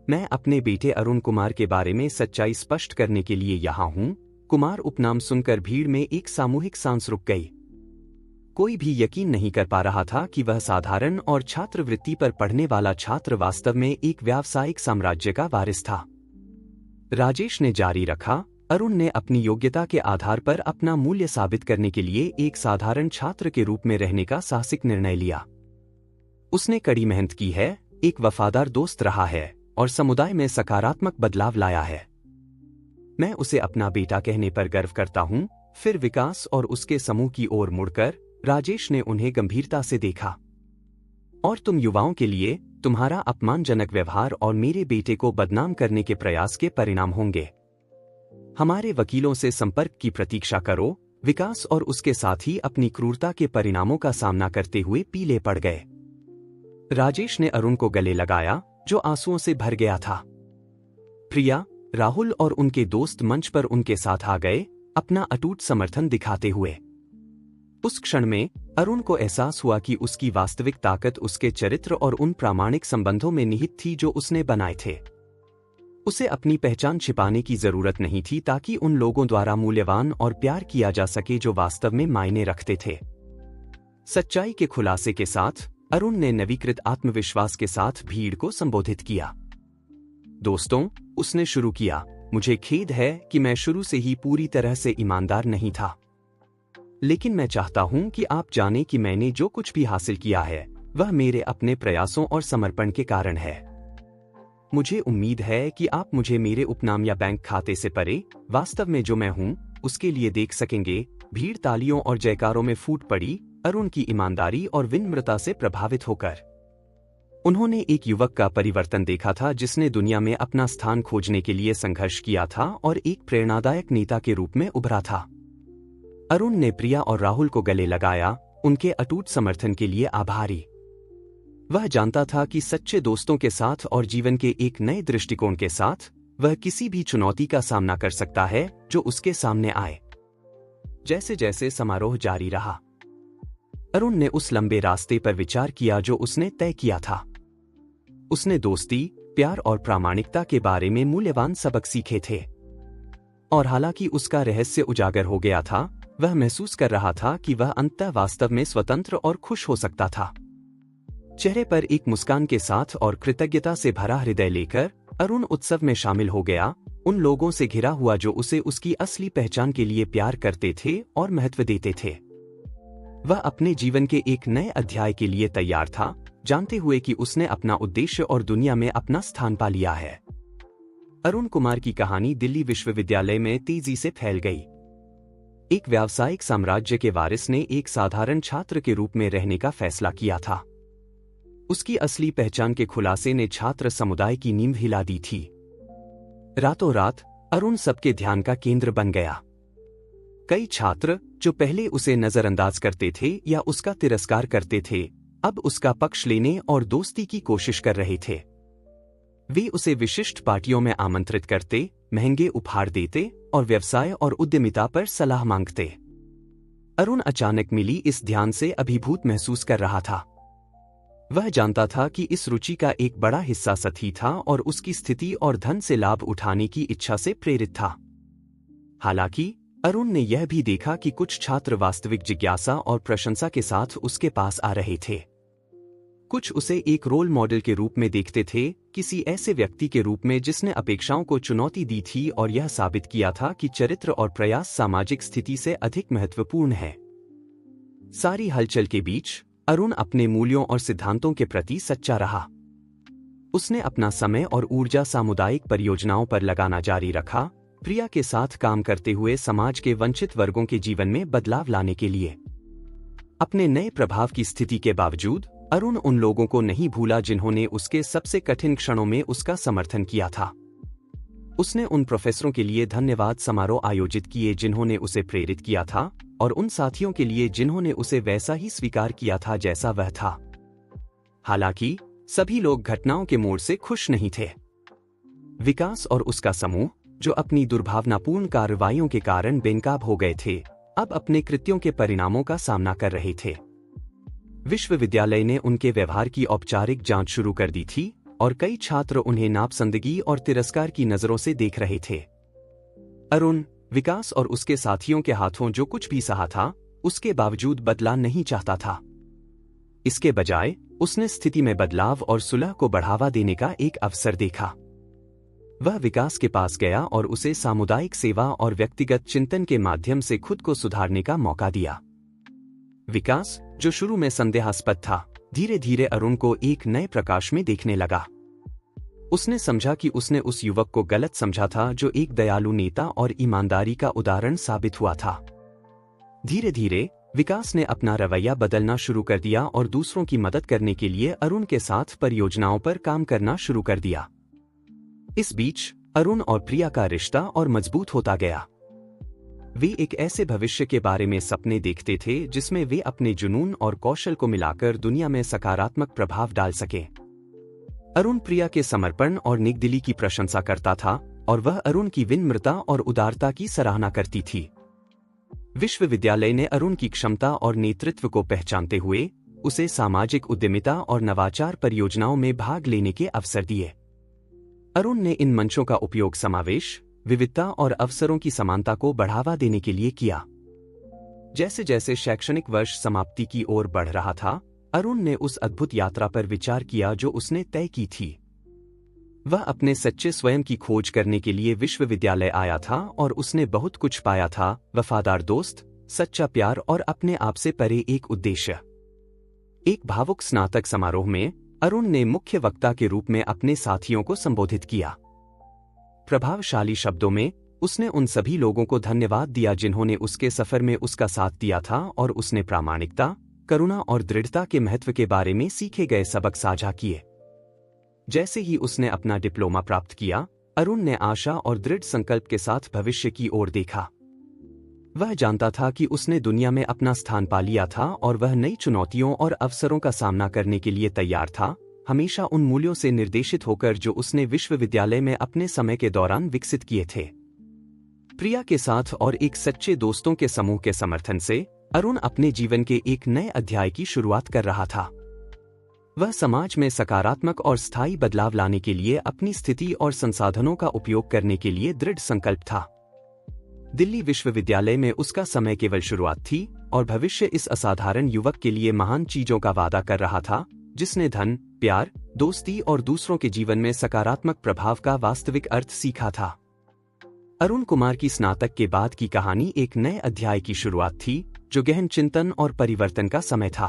मैं अपने बेटे अरुण कुमार के बारे में सच्चाई स्पष्ट करने के लिए यहाँ हूँ। कुमार उपनाम सुनकर भीड़ में एक सामूहिक सांस रुक गई। कोई भी यकीन नहीं कर पा रहा था कि वह साधारण और छात्रवृत्ति पर पढ़ने वाला छात्र वास्तव में एक व्यावसायिक साम्राज्य का वारिस था। राजेश ने जारी रखा, अरुण ने अपनी योग्यता के आधार पर अपना मूल्य साबित करने के लिए एक साधारण छात्र के रूप में रहने का साहसिक निर्णय लिया। उसने कड़ी मेहनत की है, एक वफादार दोस्त रहा है और समुदाय में सकारात्मक बदलाव लाया है। मैं उसे अपना बेटा कहने पर गर्व करता हूं। फिर विकास और उसके समूह की ओर मुड़कर राजेश ने उन्हें गंभीरता से देखा। और तुम युवाओं के लिए तुम्हारा अपमानजनक व्यवहार और मेरे बेटे को बदनाम करने के प्रयास के परिणाम होंगे। हमारे वकीलों से संपर्क की प्रतीक्षा करो। विकास और उसके साथी अपनी क्रूरता के परिणामों का सामना करते हुए पीले पड़ गए। राजेश ने अरुण को गले लगाया, जो आंसुओं से भर गया था। प्रिया, राहुल और उनके दोस्त मंच पर उनके साथ आ गए, अपना अटूट समर्थन दिखाते हुए। उस क्षण में अरुण को एहसास हुआ कि उसकी वास्तविक ताकत उसके चरित्र और उन प्रामाणिक संबंधों में निहित थी जो उसने बनाए थे। उसे अपनी पहचान छिपाने की जरूरत नहीं थी ताकि उन लोगों द्वारा मूल्यवान और प्यार किया जा सके जो वास्तव में मायने रखते थे। सच्चाई के खुलासे के साथ अरुण ने नवीकृत आत्मविश्वास के साथ भीड़ को संबोधित किया। दोस्तों, उसने शुरू किया, मुझे खेद है कि मैं शुरू से ही पूरी तरह से ईमानदार नहीं था। लेकिन मैं चाहता हूं कि आप जानें कि मैंने जो कुछ भी हासिल किया है, वह मेरे अपने प्रयासों और समर्पण के कारण है। मुझे उम्मीद है कि आप मुझे मेरे उपनाम या बैंक खाते से परे, वास्तव में जो मैं हूं, उसके लिए देख सकेंगे। भीड़ तालियों और जयकारों में फूट पड़ी। अरुण की ईमानदारी और विनम्रता से प्रभावित होकर उन्होंने एक युवक का परिवर्तन देखा था जिसने दुनिया में अपना स्थान खोजने के लिए संघर्ष किया था और एक प्रेरणादायक नेता के रूप में उभरा था। अरुण ने प्रिया और राहुल को गले लगाया, उनके अटूट समर्थन के लिए आभारी। वह जानता था कि सच्चे दोस्तों के साथ और जीवन के एक नए दृष्टिकोण के साथ वह किसी भी चुनौती का सामना कर सकता है जो उसके सामने आए। जैसे जैसे समारोह जारी रहा, अरुण ने उस लंबे रास्ते पर विचार किया जो उसने तय किया था। उसने दोस्ती, प्यार और प्रामाणिकता के बारे में मूल्यवान सबक सीखे थे। और हालांकि उसका रहस्य उजागर हो गया था, वह महसूस कर रहा था कि वह अंततः वास्तव में स्वतंत्र और खुश हो सकता था। चेहरे पर एक मुस्कान के साथ और कृतज्ञता से भरा हृदय लेकर अरुण उत्सव में शामिल हो गया। उन लोगों से घिरा हुआ जो उसे उसकी असली पहचान के लिए प्यार करते थे और महत्व देते थे। वह अपने जीवन के एक नए अध्याय के लिए तैयार था, जानते हुए कि उसने अपना उद्देश्य और दुनिया में अपना स्थान पा लिया है। अरुण कुमार की कहानी दिल्ली विश्वविद्यालय में तेजी से फैल गई। एक व्यावसायिक साम्राज्य के वारिस ने एक साधारण छात्र के रूप में रहने का फैसला किया था। उसकी असली पहचान के खुलासे ने छात्र समुदाय की नींव हिला दी थी। रातों रात अरुण सबके ध्यान का केंद्र बन गया। कई छात्र जो पहले उसे नजरअंदाज करते थे या उसका तिरस्कार करते थे, अब उसका पक्ष लेने और दोस्ती की कोशिश कर रहे थे। वे उसे विशिष्ट पार्टियों में आमंत्रित करते, महंगे उपहार देते और व्यवसाय और उद्यमिता पर सलाह मांगते। अरुण अचानक मिली इस ध्यान से अभिभूत महसूस कर रहा था। वह जानता था कि इस रुचि का एक बड़ा हिस्सा सती था और उसकी स्थिति और धन से लाभ उठाने की इच्छा से प्रेरित था। हालांकि अरुण ने यह भी देखा कि कुछ छात्र वास्तविक जिज्ञासा और प्रशंसा के साथ उसके पास आ रहे थे। कुछ उसे एक रोल मॉडल के रूप में देखते थे, किसी ऐसे व्यक्ति के रूप में जिसने अपेक्षाओं को चुनौती दी थी और यह साबित किया था कि चरित्र और प्रयास सामाजिक स्थिति से अधिक महत्वपूर्ण है। सारी हलचल के बीच अरुण अपने मूल्यों और सिद्धांतों के प्रति सच्चा रहा। उसने अपना समय और ऊर्जा सामुदायिक परियोजनाओं पर लगाना जारी रखा, प्रिया के साथ काम करते हुए समाज के वंचित वर्गों के जीवन में बदलाव लाने के लिए। अपने नए प्रभाव की स्थिति के बावजूद अरुण उन लोगों को नहीं भूला जिन्होंने उसके सबसे कठिन क्षणों में उसका समर्थन किया था। उसने उन प्रोफेसरों के लिए धन्यवाद समारोह आयोजित किए जिन्होंने उसे प्रेरित किया था, और उन साथियों के लिए जिन्होंने उसे वैसा ही स्वीकार किया था जैसा वह था। हालांकि सभी लोग घटनाओं के मोड़ से खुश नहीं थे। विकास और उसका समूह, जो अपनी दुर्भावनापूर्ण कार्रवाइयों के कारण बेनकाब हो गए थे, अब अपने कृत्यों के परिणामों का सामना कर रहे थे। विश्वविद्यालय ने उनके व्यवहार की औपचारिक जांच शुरू कर दी थी और कई छात्र उन्हें नापसंदगी और तिरस्कार की नजरों से देख रहे थे। अरुण, विकास और उसके साथियों के हाथों जो कुछ भी सहा था, उसके बावजूद बदला नहीं चाहता था। इसके बजाय उसने स्थिति में बदलाव और सुलह को बढ़ावा देने का एक अवसर देखा। वह विकास के पास गया और उसे सामुदायिक सेवा और व्यक्तिगत चिंतन के माध्यम से खुद को सुधारने का मौका दिया। विकास, जो शुरू में संदेहास्पद था, धीरे धीरे अरुण को एक नए प्रकाश में देखने लगा। उसने समझा कि उसने उस युवक को गलत समझा था जो एक दयालु नेता और ईमानदारी का उदाहरण साबित हुआ था। धीरे धीरे विकास ने अपना रवैया बदलना शुरू कर दिया और दूसरों की मदद करने के लिए अरुण के साथ परियोजनाओं पर काम करना शुरू कर दिया। इस बीच अरुण और प्रिया का रिश्ता और मजबूत होता गया। वे एक ऐसे भविष्य के बारे में सपने देखते थे जिसमें वे अपने जुनून और कौशल को मिलाकर दुनिया में सकारात्मक प्रभाव डाल सकें। अरुण प्रिया के समर्पण और नेकदिली की प्रशंसा करता था और वह अरुण की विनम्रता और उदारता की सराहना करती थी। विश्वविद्यालय ने अरुण की क्षमता और नेतृत्व को पहचानते हुए उसे सामाजिक उद्यमिता और नवाचार परियोजनाओं में भाग लेने के अवसर दिए। अरुण ने इन मंचों का उपयोग समावेश, विविधता और अवसरों की समानता को बढ़ावा देने के लिए किया। जैसे जैसे शैक्षणिक वर्ष समाप्ति की ओर बढ़ रहा था, अरुण ने उस अद्भुत यात्रा पर विचार किया जो उसने तय की थी। वह अपने सच्चे स्वयं की खोज करने के लिए विश्वविद्यालय आया था और उसने बहुत कुछ पाया था: वफादार दोस्त, सच्चा प्यार और अपने आप से परे एक उद्देश्य। एक भावुक स्नातक समारोह में अरुण ने मुख्य वक्ता के रूप में अपने साथियों को संबोधित किया। प्रभावशाली शब्दों में उसने उन सभी लोगों को धन्यवाद दिया जिन्होंने उसके सफर में उसका साथ दिया था, और उसने प्रामाणिकता, करुणा और दृढ़ता के महत्व के बारे में सीखे गए सबक साझा किए। जैसे ही उसने अपना डिप्लोमा प्राप्त किया, अरुण ने आशा और दृढ़ संकल्प के साथ भविष्य की ओर देखा। वह जानता था कि उसने दुनिया में अपना स्थान पा लिया था और वह नई चुनौतियों और अवसरों का सामना करने के लिए तैयार था, हमेशा उन मूल्यों से निर्देशित होकर जो उसने विश्वविद्यालय में अपने समय के दौरान विकसित किए थे। प्रिया के साथ और एक सच्चे दोस्तों के समूह के समर्थन से अरुण अपने जीवन के एक नए अध्याय की शुरुआत कर रहा था। वह समाज में सकारात्मक और स्थायी बदलाव लाने के लिए अपनी स्थिति और संसाधनों का उपयोग करने के लिए दृढ़ संकल्प था। दिल्ली विश्वविद्यालय में उसका समय केवल शुरुआत थी और भविष्य इस असाधारण युवक के लिए महान चीजों का वादा कर रहा था, जिसने धन, प्यार, दोस्ती और दूसरों के जीवन में सकारात्मक प्रभाव का वास्तविक अर्थ सीखा था। अरुण कुमार की स्नातक के बाद की कहानी एक नए अध्याय की शुरुआत थी, जो गहन चिंतन और परिवर्तन का समय था।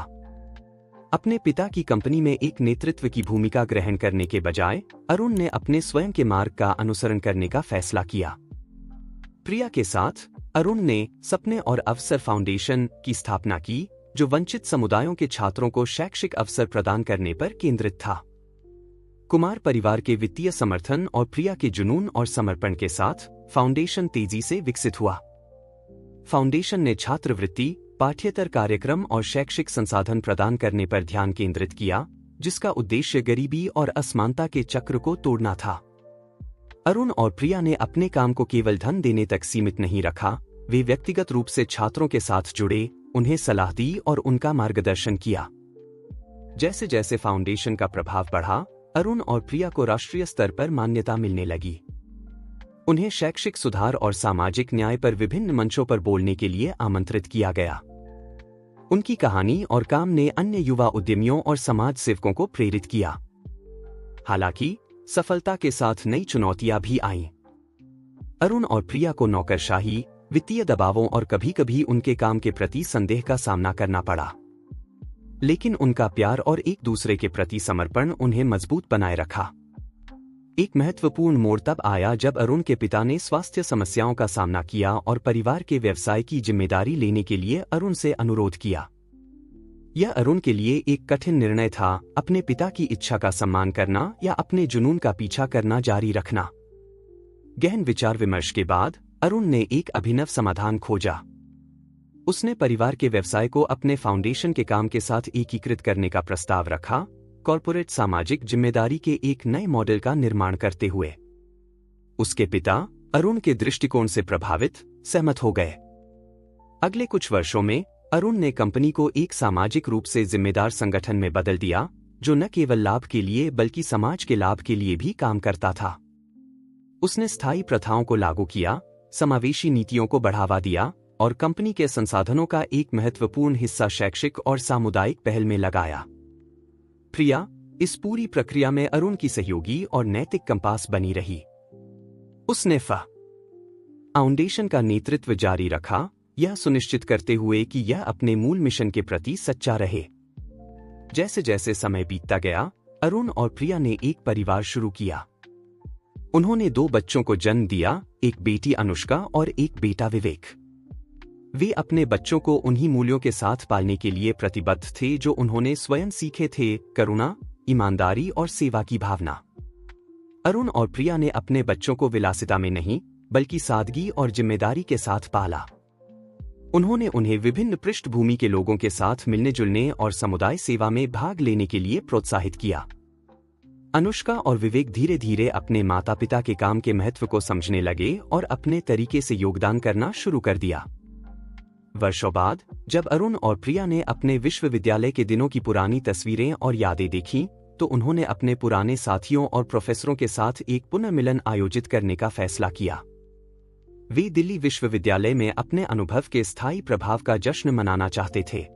अपने पिता की कंपनी में एक नेतृत्व की भूमिका ग्रहण करने के बजाय अरुण ने अपने स्वयं के मार्ग का अनुसरण करने का फैसला किया। प्रिया के साथ अरुण ने सपने और अवसर फाउंडेशन की स्थापना की, जो वंचित समुदायों के छात्रों को शैक्षिक अवसर प्रदान करने पर केंद्रित था। कुमार परिवार के वित्तीय समर्थन और प्रिया के जुनून और समर्पण के साथ फाउंडेशन तेजी से विकसित हुआ। फाउंडेशन ने छात्रवृत्ति, पाठ्येतर कार्यक्रम और शैक्षिक संसाधन प्रदान करने पर ध्यान केंद्रित किया, जिसका उद्देश्य गरीबी और असमानता के चक्र को तोड़ना था। अरुण और प्रिया ने अपने काम को केवल धन देने तक सीमित नहीं रखा, वे व्यक्तिगत रूप से छात्रों के साथ जुड़े, उन्हें सलाह दी और उनका मार्गदर्शन किया। जैसे जैसे फाउंडेशन का प्रभाव बढ़ा, अरुण और प्रिया को राष्ट्रीय स्तर पर मान्यता मिलने लगी। उन्हें शैक्षिक सुधार और सामाजिक न्याय पर विभिन्न मंचों पर बोलने के लिए आमंत्रित किया गया। उनकी कहानी और काम ने अन्य युवा उद्यमियों और समाज सेवकों को प्रेरित किया। हालांकि सफलता के साथ नई चुनौतियां भी आईं। अरुण और प्रिया को नौकरशाही, वित्तीय दबावों और कभी-कभी उनके काम के प्रति संदेह का सामना करना पड़ा। लेकिन उनका प्यार और एक दूसरे के प्रति समर्पण उन्हें मजबूत बनाए रखा। एक महत्वपूर्ण मोड़ तब आया जब अरुण के पिता ने स्वास्थ्य समस्याओं का सामना किया और परिवार के व्यवसाय की जिम्मेदारी लेने के लिए अरुण से अनुरोध किया। यह अरुण के लिए एक कठिन निर्णय था, अपने पिता की इच्छा का सम्मान करना या अपने जुनून का पीछा करना जारी रखना। गहन विचार विमर्श के बाद अरुण ने एक अभिनव समाधान खोजा। उसने परिवार के व्यवसाय को अपने फाउंडेशन के काम के साथ एकीकृत करने का प्रस्ताव रखा, कॉर्पोरेट सामाजिक जिम्मेदारी के एक नए मॉडल का निर्माण करते हुए। उसके पिता अरुण के दृष्टिकोण से प्रभावित, सहमत हो गए। अगले कुछ वर्षों में अरुण ने कंपनी को एक सामाजिक रूप से जिम्मेदार संगठन में बदल दिया, जो न केवल लाभ के लिए बल्कि समाज के लाभ के लिए भी काम करता था। उसने स्थायी प्रथाओं को लागू किया, समावेशी नीतियों को बढ़ावा दिया और कंपनी के संसाधनों का एक महत्वपूर्ण हिस्सा शैक्षिक और सामुदायिक पहल में लगाया। प्रिया इस पूरी प्रक्रिया में अरुण की सहयोगी और नैतिक कंपास बनी रही। उसने फाउंडेशन का नेतृत्व जारी रखा, यह सुनिश्चित करते हुए कि यह अपने मूल मिशन के प्रति सच्चा रहे। जैसे जैसे समय बीतता गया, अरुण और प्रिया ने एक परिवार शुरू किया। उन्होंने 2 बच्चों को जन्म दिया, एक बेटी अनुष्का और एक बेटा विवेक। वे अपने बच्चों को उन्हीं मूल्यों के साथ पालने के लिए प्रतिबद्ध थे जो उन्होंने स्वयं सीखे थे, करुणा, ईमानदारी और सेवा की भावना। अरुण और प्रिया ने अपने बच्चों को विलासिता में नहीं, बल्कि सादगी और जिम्मेदारी के साथ पाला। उन्होंने उन्हें विभिन्न पृष्ठभूमि के लोगों के साथ मिलने जुलने और समुदाय सेवा में भाग लेने के लिए प्रोत्साहित किया। अनुष्का और विवेक धीरे धीरे अपने माता पिता के काम के महत्व को समझने लगे और अपने तरीके से योगदान करना शुरू कर दिया। वर्षों बाद जब अरुण और प्रिया ने अपने विश्वविद्यालय के दिनों की पुरानी तस्वीरें और यादें देखीं, तो उन्होंने अपने पुराने साथियों और प्रोफेसरों के साथ एक पुनर्मिलन आयोजित करने का फैसला किया। वे दिल्ली विश्वविद्यालय में अपने अनुभव के स्थायी प्रभाव का जश्न मनाना चाहते थे।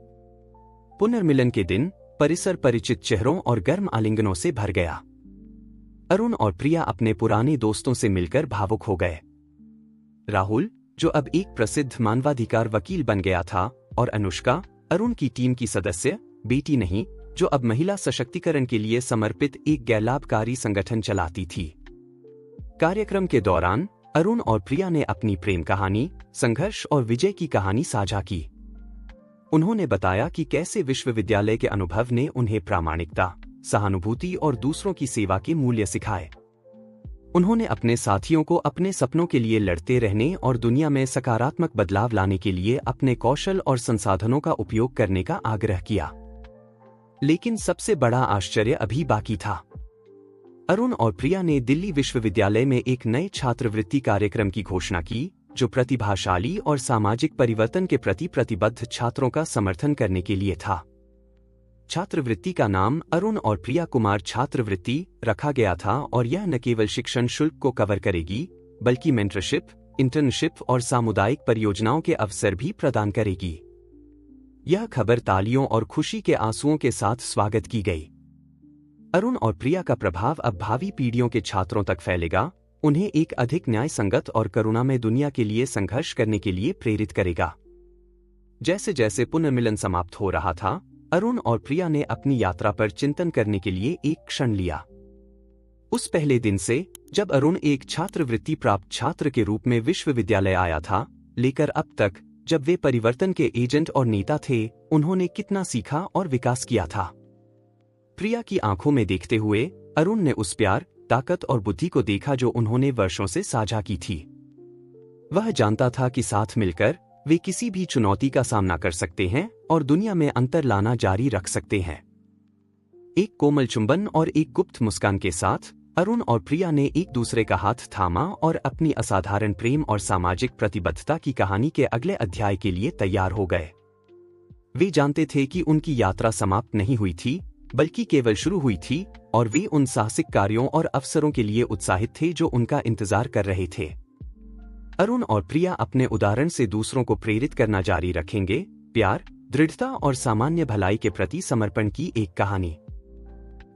पुनर्मिलन के दिन परिसर परिचित चेहरों और गर्म आलिंगनों से भर गया। अरुण और प्रिया अपने पुराने दोस्तों से मिलकर भावुक हो गए। राहुल, जो अब एक प्रसिद्ध मानवाधिकार वकील बन गया था, और अनुष्का, अरुण की टीम की सदस्य, बेटी नहीं, जो अब महिला सशक्तिकरण के लिए समर्पित एक गैर-लाभकारी संगठन चलाती थी। कार्यक्रम के दौरान अरुण और प्रिया ने अपनी प्रेम कहानी, संघर्ष और विजय की कहानी साझा की। उन्होंने बताया कि कैसे विश्वविद्यालय के अनुभव ने उन्हें प्रामाणिकता, सहानुभूति और दूसरों की सेवा के मूल्य सिखाए। उन्होंने अपने साथियों को अपने सपनों के लिए लड़ते रहने और दुनिया में सकारात्मक बदलाव लाने के लिए अपने कौशल और संसाधनों का उपयोग करने का आग्रह किया। लेकिन सबसे बड़ा आश्चर्य अभी बाकी था। अरुण और प्रिया ने दिल्ली विश्वविद्यालय में एक नए छात्रवृत्ति कार्यक्रम की घोषणा की, जो प्रतिभाशाली और सामाजिक परिवर्तन के प्रति प्रतिबद्ध छात्रों का समर्थन करने के लिए था। छात्रवृत्ति का नाम अरुण और प्रिया कुमार छात्रवृत्ति रखा गया था और यह न केवल शिक्षण शुल्क को कवर करेगी, बल्कि मेंटरशिप, इंटर्नशिप और सामुदायिक परियोजनाओं के अवसर भी प्रदान करेगी। यह खबर तालियों और खुशी के आंसुओं के साथ स्वागत की गई। अरुण और प्रिया का प्रभाव अब भावी पीढ़ियों के छात्रों तक फैलेगा, उन्हें एक अधिक न्याय संगत और करुणामय दुनिया के लिए संघर्ष करने के लिए प्रेरित करेगा। जैसे जैसे पुनर्मिलन समाप्त हो रहा था, अरुण और प्रिया ने अपनी यात्रा पर चिंतन करने के लिए एक क्षण लिया। उस पहले दिन से, जब अरुण एक छात्रवृत्ति प्राप्त छात्र के रूप में विश्वविद्यालय आया था, लेकर अब तक, जब वे परिवर्तन के एजेंट और नेता थे, उन्होंने कितना सीखा और विकास किया था। प्रिया की आंखों में देखते हुए अरुण ने उस प्यार, ताकत और बुद्धि को देखा जो उन्होंने वर्षों से साझा की थी। वह जानता था कि साथ मिलकर वे किसी भी चुनौती का सामना कर सकते हैं और दुनिया में अंतर लाना जारी रख सकते हैं। एक कोमल चुंबन और एक गुप्त मुस्कान के साथ अरुण और प्रिया ने एक दूसरे का हाथ थामा और अपनी असाधारण प्रेम और सामाजिक प्रतिबद्धता की कहानी के अगले अध्याय के लिए तैयार हो गए। वे जानते थे कि उनकी यात्रा समाप्त नहीं हुई थी, बल्कि केवल शुरू हुई थी, और वे उन साहसिक कार्यों और अवसरों के लिए उत्साहित थे जो उनका इंतजार कर रहे थे। अरुण और प्रिया अपने उदाहरण से दूसरों को प्रेरित करना जारी रखेंगे, प्यार, दृढ़ता और सामान्य भलाई के प्रति समर्पण की एक कहानी।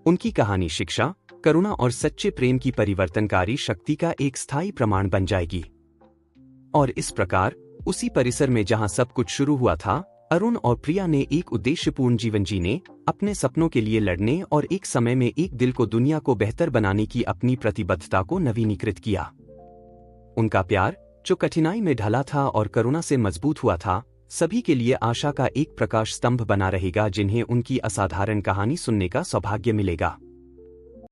उनकी कहानी शिक्षा, करुणा और सच्चे प्रेम की परिवर्तनकारी शक्ति का एक स्थायी प्रमाण बन जाएगी। और इस प्रकार, उसी परिसर में जहां सब कुछ शुरू हुआ था, अरुण और प्रिया ने एक उद्देश्यपूर्ण जीवन जीने, अपने सपनों के लिए लड़ने और एक समय में एक दिल को दुनिया को बेहतर बनाने की अपनी प्रतिबद्धता को नवीनीकृत किया। उनका प्यार, जो कठिनाई में ढला था और करुणा से मजबूत हुआ था, सभी के लिए आशा का एक प्रकाश स्तंभ बना रहेगा जिन्हें उनकी असाधारण कहानी सुनने का सौभाग्य मिलेगा।